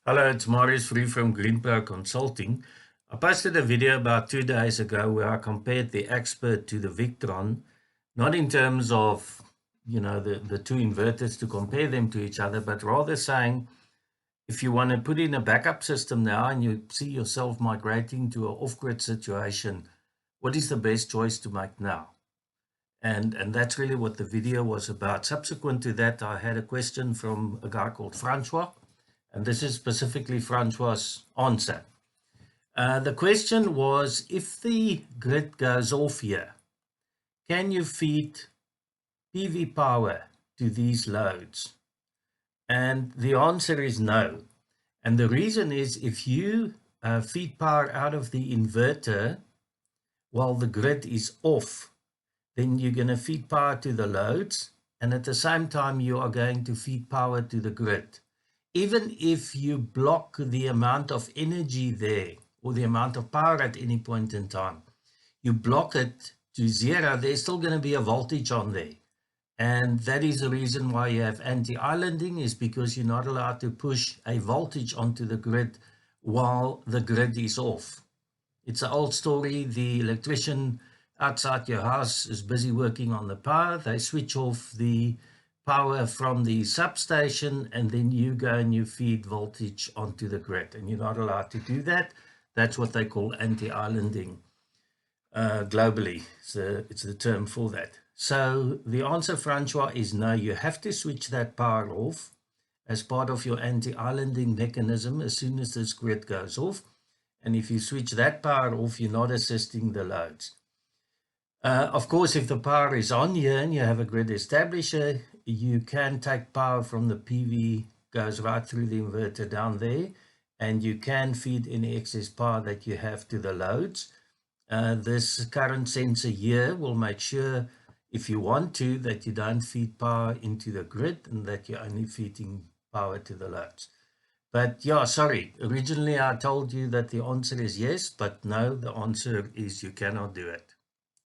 Hello, it's Marius Free from Greenpower Consulting. I posted a video about 2 days ago where I compared the Expert to the Victron, not in terms of, the two inverters to compare them to each other, but rather saying if you want to put in a backup system now and you see yourself migrating to an off-grid situation, what is the best choice to make now? And that's really what the video was about. Subsequent to that, I had a question from a guy called Francois. And this is specifically Francois' answer. The question was, if the grid goes off here, can you feed PV power to these loads? And the answer is no. And the reason is if you feed power out of the inverter while the grid is off, then you're going to feed power to the loads. And at the same time, you are going to feed power to the grid. Even if you block the amount of energy there or the amount of power at any point in time, you block it to zero, there's still going to be a voltage on there. And that is the reason why you have anti-islanding, is because you're not allowed to push a voltage onto the grid while the grid is off. It's an old story. The electrician outside your house is busy working on the power. They switch off the power from the substation, and then you go and you feed voltage onto the grid, and you're not allowed to do that. That's what they call anti-islanding globally. So it's the term for that. So the answer, Francois, is no. You have to switch that power off as part of your anti-islanding mechanism as soon as this grid goes off. And if you switch that power off, you're not assisting the loads. Of course, if the power is on here and you have a grid establisher, you can take power from the PV, goes right through the inverter down there, and you can feed any excess power that you have to the loads. This current sensor here will make sure, if you want to, that you don't feed power into the grid and that you're only feeding power to the loads. But yeah, sorry, originally I told you that the answer is yes, but no, the answer is you cannot do it.